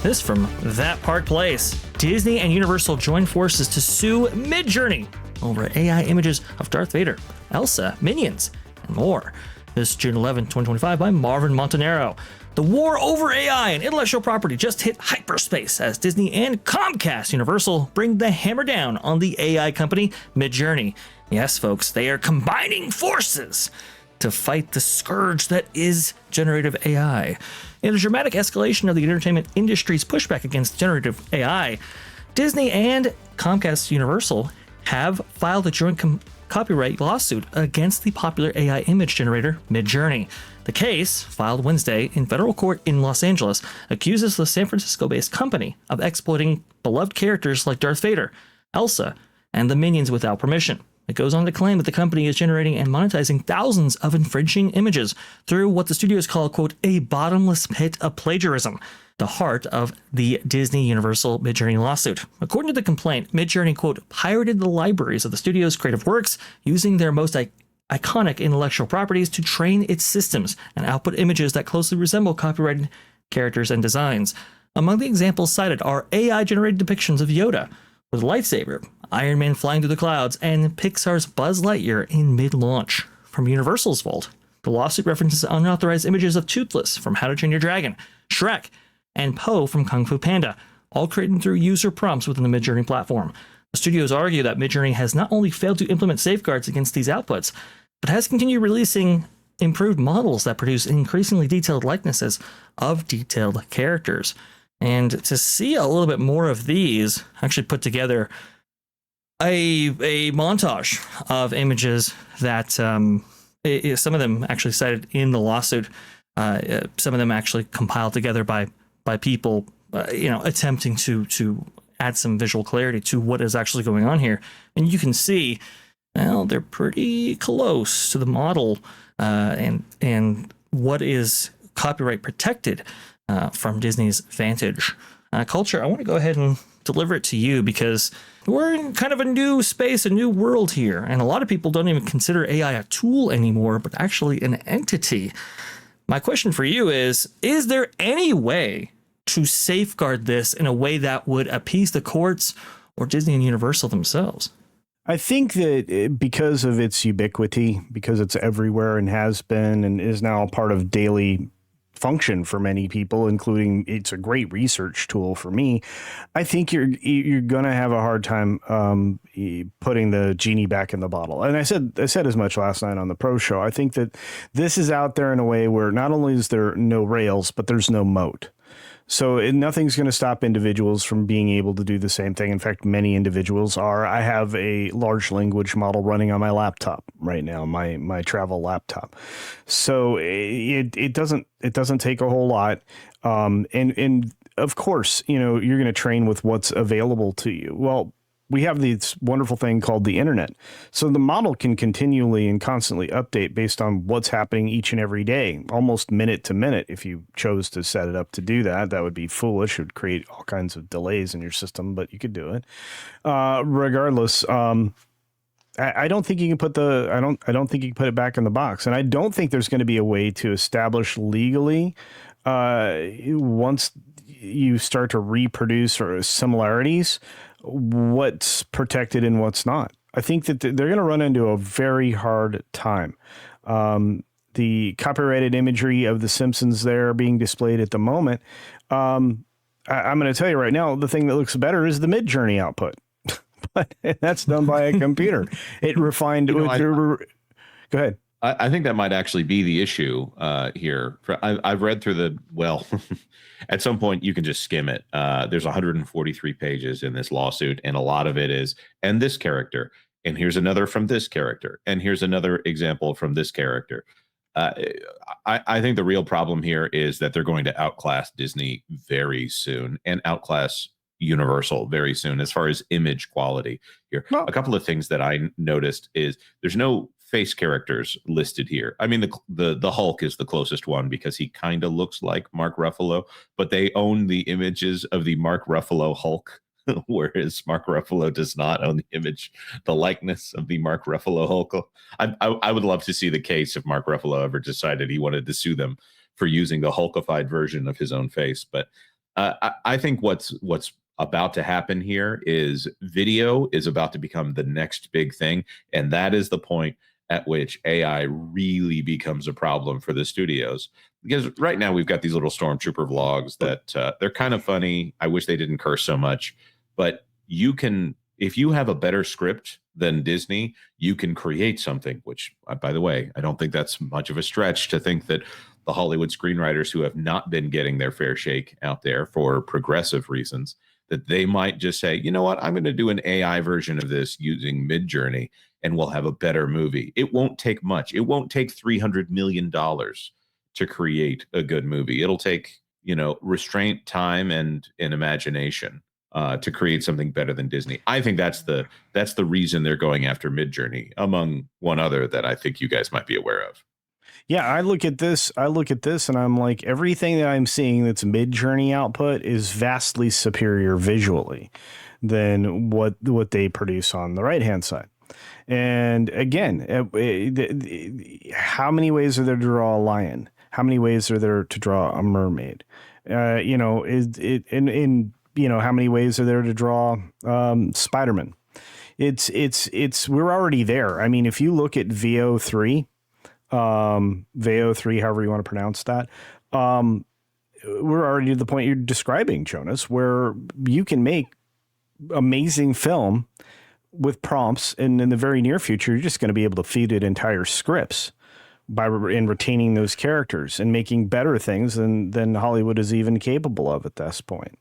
This from That Park Place. Disney and Universal join forces to sue Midjourney over AI images of Darth Vader, Elsa, Minions, and more. This June 11, 2025 by Marvin Montanaro. The war over AI and intellectual property just hit hyperspace as Disney and Comcast Universal bring the hammer down on the AI company Midjourney. Yes, folks, they are combining forces to fight the scourge that is generative AI. In a dramatic escalation of the entertainment industry's pushback against generative AI, Disney and Comcast Universal have filed a joint copyright lawsuit against the popular AI image generator Midjourney. The case, filed Wednesday in federal court in Los Angeles, accuses the San Francisco-based company of exploiting beloved characters like Darth Vader, Elsa, and the Minions without permission. It goes on to claim that the company is generating and monetizing thousands of infringing images through what the studios call, quote, a bottomless pit of plagiarism, the heart of the Disney Universal Midjourney lawsuit. According to the complaint, Midjourney, quote, pirated the libraries of the studio's creative works using their most iconic intellectual properties to train its systems and output images that closely resemble copyrighted characters and designs. Among the examples cited are AI-generated depictions of Yoda with a lightsaber, Iron Man flying through the clouds, and Pixar's Buzz Lightyear in mid-launch. From Universal's vault, the lawsuit references unauthorized images of Toothless from How to Train Your Dragon, Shrek, and Poe from Kung Fu Panda, all created through user prompts within the Midjourney platform. The studios argue that Midjourney has not only failed to implement safeguards against these outputs, but has continued releasing improved models that produce increasingly detailed likenesses of detailed characters. And to see a little bit more of these, I actually put together a montage of images that some of them actually cited in the lawsuit. Some of them actually compiled together by people, attempting to add some visual clarity to what is actually going on here. And you can see, well, they're pretty close to the model and what is copyright protected from Disney's vantage. Culture, I want to go ahead and deliver it to you because we're in kind of a new space, a new world here. And a lot of people don't even consider AI a tool anymore, but actually an entity. My question for you is there any way to safeguard this in a way that would appease the courts or Disney and Universal themselves? I think that because of its ubiquity, because it's everywhere and has been and is now a part of daily function for many people, including it's a great research tool for me, I think you're going to have a hard time putting the genie back in the bottle. And I said as much last night on the Pro Show. I think that this is out there in a way where not only is there no rails, but there's no moat. So nothing's going to stop individuals from being able to do the same thing. In fact, many individuals are. I have a large language model running on my laptop right now, my travel laptop. So it doesn't take a whole lot. And of course, you're going to train with what's available to you. Well, we have this wonderful thing called the internet. So the model can continually and constantly update based on what's happening each and every day, almost minute to minute. If you chose to set it up to do that, that would be foolish. It would create all kinds of delays in your system, but you could do it. Regardless, I don't think you can put I don't think you can put it back in the box. And I don't think there's going to be a way to establish legally once you start to reproduce or similarities, what's protected and what's not. I think that they're going to run into a very hard time. The copyrighted imagery of The Simpsons there being displayed at the moment. I'm going to tell you right now, the thing that looks better is the Midjourney output, but that's done by a computer. It refined. Go ahead. I think that might actually be the issue here. I've read through at some point you can just skim it. There's 143 pages in this lawsuit, and a lot of it is, and this character, and here's another from this character, and here's another example from this character. I think the real problem here is that they're going to outclass Disney very soon and outclass Universal very soon as far as image quality here. Well, a couple of things that I noticed is there's no face characters listed here. I mean, the Hulk is the closest one because he kind of looks like Mark Ruffalo, but they own the images of the Mark Ruffalo Hulk, whereas Mark Ruffalo does not own the likeness of the Mark Ruffalo Hulk. I would love to see the case if Mark Ruffalo ever decided he wanted to sue them for using the Hulkified version of his own face. But I think what's about to happen here is video is about to become the next big thing, and that is the point at which AI really becomes a problem for the studios. Because right now we've got these little stormtrooper vlogs that they're kind of funny. I wish they didn't curse so much, but you can, if you have a better script than Disney, you can create something, which, by the way, I don't think that's much of a stretch to think that the Hollywood screenwriters who have not been getting their fair shake out there for progressive reasons, that they might just say, you know what, I'm going to do an AI version of this using Midjourney, and we'll have a better movie. It won't take much. It won't take $300 million to create a good movie. It'll take, restraint, time, and imagination to create something better than Disney. I think that's the reason they're going after Midjourney, among one other that I think you guys might be aware of. Yeah, I look at this and I'm like, everything that I'm seeing that's Midjourney output is vastly superior visually than what they produce on the right-hand side. And again, how many ways are there to draw a lion? How many ways are there to draw a mermaid? How many ways are there to draw Spider-Man? It's we're already there. I mean, if you look at VO3, however you want to pronounce that, we're already at the point you're describing, Jonas, where you can make amazing film with prompts, and in the very near future, you're just going to be able to feed it entire scripts in retaining those characters and making better things than Hollywood is even capable of at this point.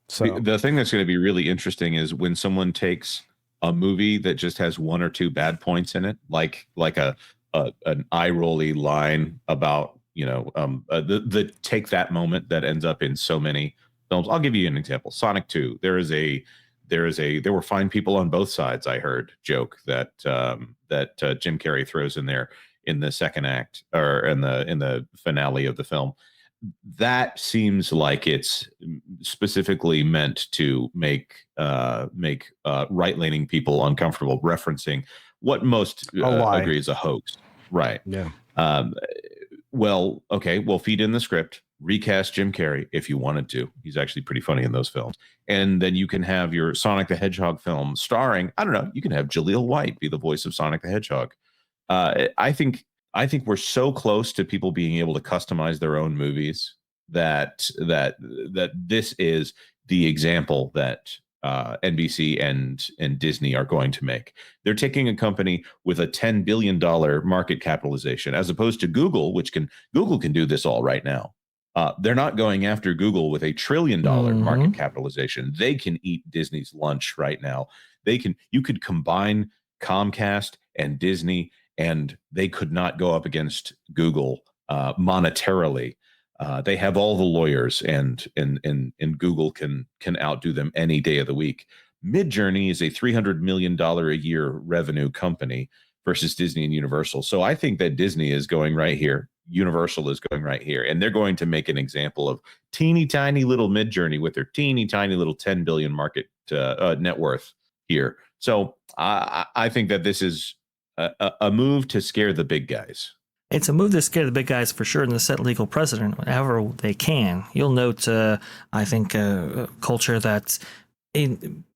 So the thing that's going to be really interesting is when someone takes a movie that just has one or two bad points in it, like an eye-rolly line about, the take that moment that ends up in so many films. I'll give you an example. Sonic 2. There were fine people on both sides, I heard, joke that Jim Carrey throws in there in the second act, or in the finale of the film. That seems like it's specifically meant to make right-leaning people uncomfortable, referencing what most agree is a hoax. Right. Yeah. Well, okay, we'll feed in the script, recast Jim Carrey if you wanted to. He's actually pretty funny in those films. And then you can have your Sonic the Hedgehog film starring, I don't know, you can have Jaleel White be the voice of Sonic the Hedgehog. I think we're so close to people being able to customize their own movies that this is the example that NBC and Disney are going to make. They're taking a company with a $10 billion market capitalization, as opposed to Google, Google can do this all right now. They're not going after Google with $1 trillion market capitalization. They can eat Disney's lunch right now. You could combine Comcast and Disney, and they could not go up against Google monetarily. They have all the lawyers, and Google can outdo them any day of the week. Midjourney is a $300 million a year revenue company versus Disney and Universal. So I think that Disney is going right here. Universal is going right here, and they're going to make an example of teeny tiny little Midjourney with their teeny tiny little 10 billion market net worth here. So I think that this is a move to scare the big guys. It's a move to scare the big guys for sure, and to set legal precedent whenever they can. You'll note, I think, culture that's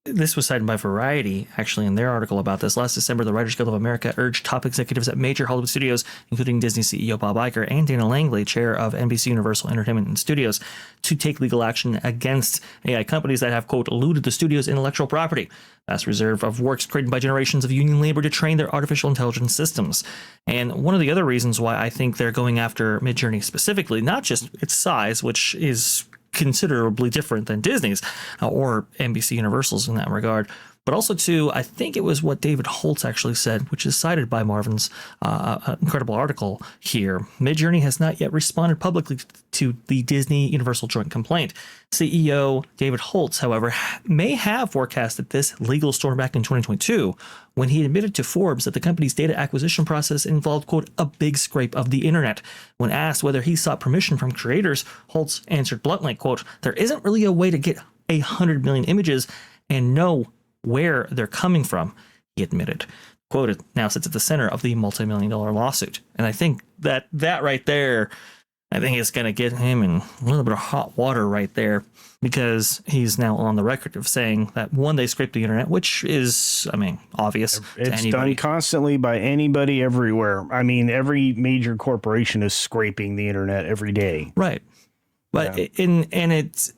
this was cited by Variety, actually, in their article about this. Last December, the Writers Guild of America urged top executives at major Hollywood studios, including Disney CEO Bob Iger and Dana Langley, chair of NBC Universal Entertainment and Studios, to take legal action against AI companies that have, quote, looted the studio's intellectual property, vast reserve of works created by generations of union labor to train their artificial intelligence systems. And one of the other reasons why I think they're going after Midjourney specifically, not just its size, which is considerably different than Disney's or NBC Universal's in that regard, but also too, I think it was what David Holtz actually said, which is cited by Marvin's incredible article here. Midjourney has not yet responded publicly to the Disney Universal joint complaint. CEO David Holtz, however, may have forecasted this legal storm back in 2022 when he admitted to Forbes that the company's data acquisition process involved, quote, a big scrape of the internet. When asked whether he sought permission from creators, Holtz answered bluntly, quote, there isn't really a way to get 100 million images and know where they're coming from, he admitted. Quoted now sits at the center of the multi-million-dollar lawsuit. And I think that right there I think it's going to get him in a little bit of hot water right there, because he's now on the record of saying that, one, they scraped the internet, which is, I mean, obvious to It's anybody. done constantly by anybody everywhere. I mean, every major corporation is scraping the internet every day. Right. But it's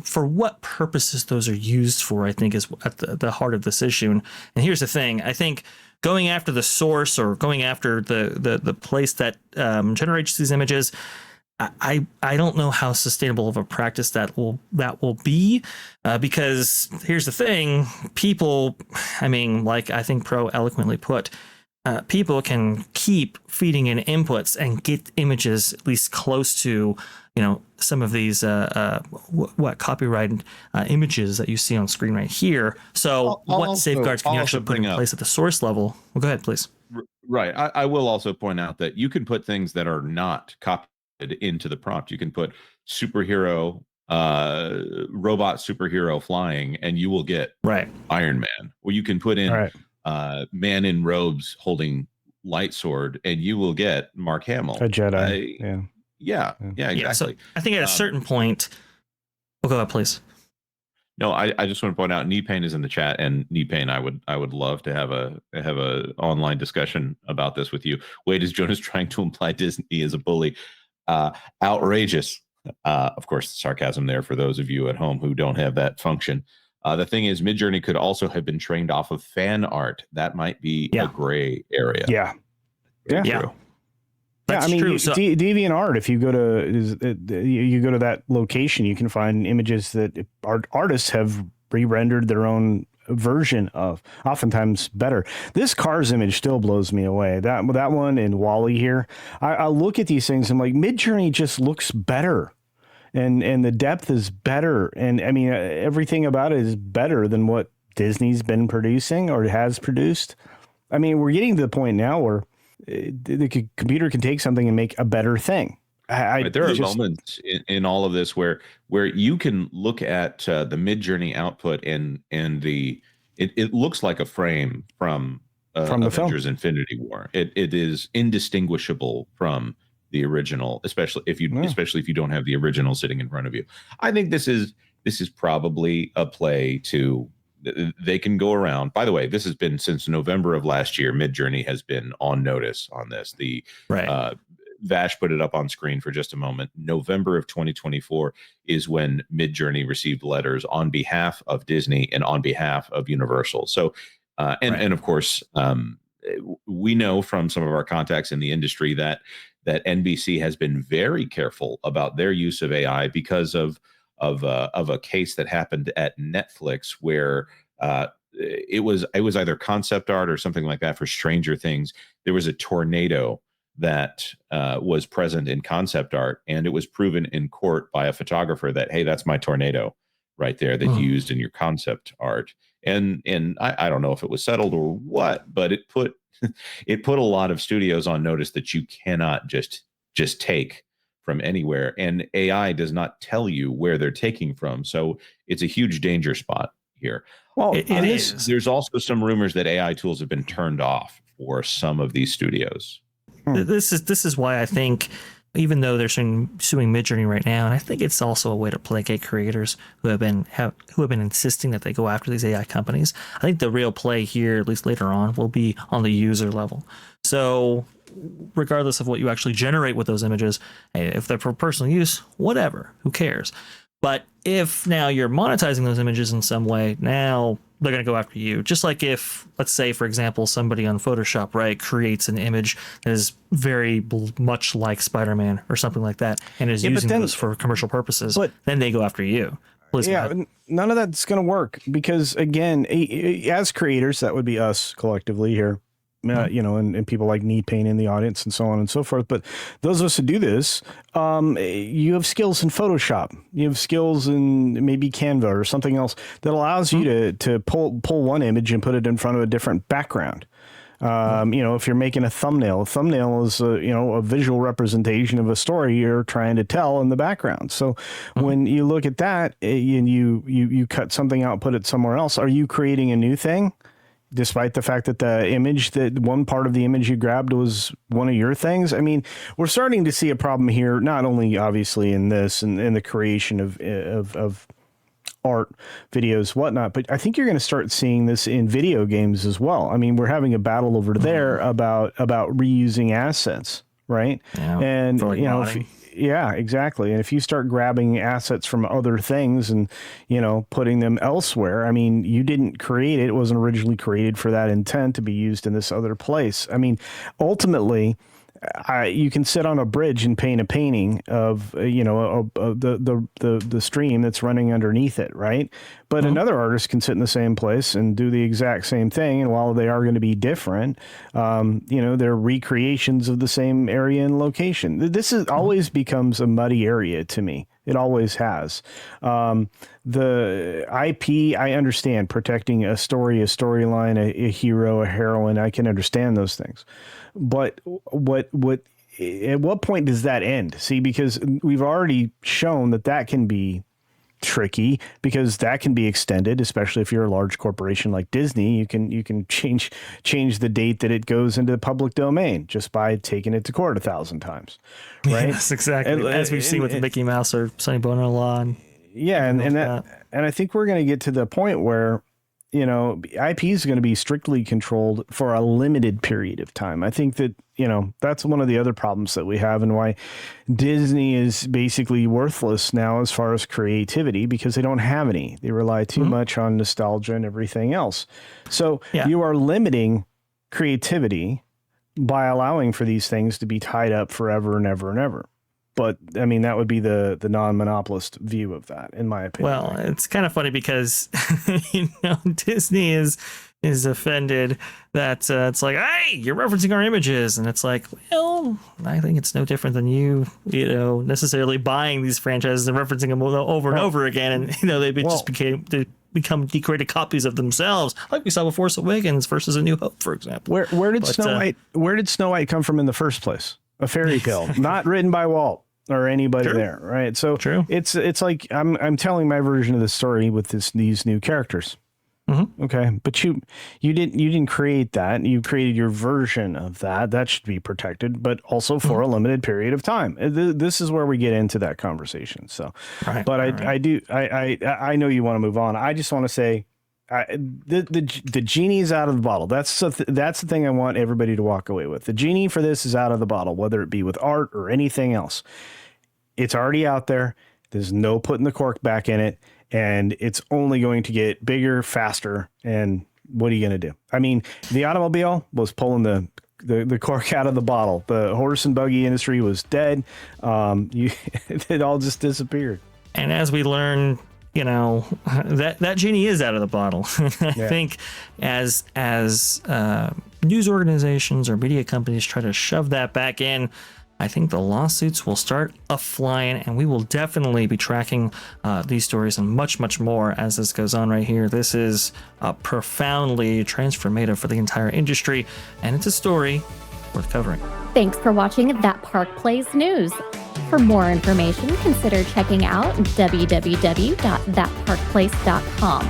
for what purposes those are used for, I think, is at the heart of this issue. And here's the thing. I think going after the source, or going after the place that generates these images, I don't know how sustainable of a practice that will be, because here's the thing. People, I mean, like I think Pro eloquently put, people can keep feeding in inputs and get images at least close to, some of these copyrighted images that you see on screen right here. So what safeguards can you actually put in place at the source level? Well, go ahead, please. Right. I will also point out that you can put things that are not copied into the prompt. You can put superhero, robot superhero flying, and you will get Iron Man. Or you can put in man in robes holding light sword, and you will get Mark Hamill, a Jedi. Yeah, exactly. So I think at a certain point, we'll go ahead, please. No, I just want to point out, Knee Pain is in the chat, and Knee Pain, I would love to have a online discussion about this with you. Wade, is Jonas trying to imply Disney is a bully? Outrageous. Of course, sarcasm there for those of you at home who don't have that function. The thing is, Midjourney could also have been trained off of fan art. That might be a gray area. Yeah. That's I mean, true. So, DeviantArt, if you go to that location, you can find images that artists have re-rendered their own version of, oftentimes better. This Cars image still blows me away. That one in Wall-E here. I look at these things and I'm like, Midjourney just looks better. And the depth is better. And I mean, everything about it is better than what Disney's been producing or has produced. I mean, we're getting to the point now where the computer can take something and make a better thing. There are moments in all of this where you can look at the Midjourney output and it looks like a frame from the Avengers film. Infinity War. It is indistinguishable from the original, especially if you don't have the original sitting in front of you. I think this is probably a play to. They can go around. By the way, this has been since November of last year. Midjourney has been on notice on this. Vash put it up on screen for just a moment. November of 2024 is when Midjourney received letters on behalf of Disney and on behalf of Universal. So, and of course, we know from some of our contacts in the industry that NBC has been very careful about their use of AI because of a case that happened at Netflix where it was either concept art or something like that for Stranger Things. There was a tornado that was present in concept art, and it was proven in court by a photographer that, hey, that's my tornado right there that you used in your concept art. And I don't know if it was settled or what, but it put a lot of studios on notice that you cannot just take from anywhere, and AI does not tell you where they're taking from. So it's a huge danger spot here. Well, it is. There's also some rumors that AI tools have been turned off for some of these studios. This is why I think, even though they're suing Midjourney right now, and I think it's also a way to placate creators who have been insisting that they go after these AI companies. I think the real play here, at least later on, will be on the user level. So regardless of what you actually generate with those images, if they're for personal use, whatever, who cares? But if now you're monetizing those images in some way, now they're going to go after you. Just like if, let's say, for example, somebody on Photoshop, creates an image that is very much like Spider-Man or something like that, and is using those for commercial purposes, then they go after you. Please, none of that's going to work because, again, as creators, that would be us collectively here. And people like Knee Pain in the audience and so on and so forth. But those of us who do this, you have skills in Photoshop. You have skills in maybe Canva or something else that allows you to pull one image and put it in front of a different background. If you're making a thumbnail is a visual representation of a story you're trying to tell in the background. So when you look at that and you cut something out, put it somewhere else, are you creating a new thing? despite the fact that that one part of the image you grabbed was one of your things. I mean, we're starting to see a problem here, not only obviously in this and in the creation of art, videos, whatnot, but I think you're going to start seeing this in video games as well. I mean, we're having a battle over there about reusing assets, right? Yeah, and for, like, modding. Yeah, exactly. And if you start grabbing assets from other things and, putting them elsewhere, I mean, you didn't create it. It wasn't originally created for that intent to be used in this other place. I mean, ultimately, you can sit on a bridge and paint a painting of, the stream that's running underneath it, right? But another artist can sit in the same place and do the exact same thing. And while they are going to be different, they're recreations of the same area and location. This always becomes a muddy area to me. It always has. The IP, I understand protecting a story, a storyline, a hero, a heroine. I can understand those things. But at what point does that end? See, because we've already shown that can be tricky, because that can be extended, especially if you're a large corporation like Disney. You can change the date that it goes into the public domain just by taking it to court 1,000 times, right? Yes, exactly. As we've seen with the Mickey Mouse or Sonny Bono law. And I think we're going to get to the point where IP is going to be strictly controlled for a limited period of time. I think that, that's one of the other problems that we have, and why Disney is basically worthless now as far as creativity, because they don't have any. They rely too much on nostalgia and everything else. So you are limiting creativity by allowing for these things to be tied up forever and ever and ever. But I mean, that would be the non-monopolist view of that, in my opinion. Well, it's kind of funny because Disney is offended that it's like, hey, you're referencing our images, and it's like, well, I think it's no different than you necessarily buying these franchises and referencing them over and over again, and they become decorated copies of themselves, like we saw with Force Awakens versus A New Hope, for example. Where did Snow White come from in the first place? A fairy tale, not written by Walt or anybody there, right? So it's like I'm telling my version of the story with these new characters. Okay, but you didn't create that. You created your version of that. That should be protected, but also for a limited period of time. This is where we get into that conversation. So, I know you want to move on. I just want to say, the genie's out of the bottle. That's the thing I want everybody to walk away with. The genie for this is out of the bottle, whether it be with art or anything else. It's already out there. There's no putting the cork back in it, and it's only going to get bigger, faster. And what are you going to do? I mean, the automobile was pulling the cork out of the bottle. The horse and buggy industry was dead. It all just disappeared. And as we learn, that genie is out of the bottle. I think as news organizations or media companies try to shove that back in, I think the lawsuits will start a-flying, and we will definitely be tracking these stories and much, much more as this goes on right here. This is profoundly transformative for the entire industry, and it's a story worth covering. Thanks for watching That Park Plays News. For more information, consider checking out www.thatparkplace.com.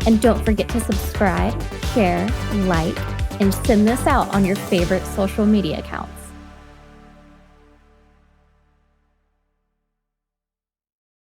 And don't forget to subscribe, share, like, and send this out on your favorite social media accounts.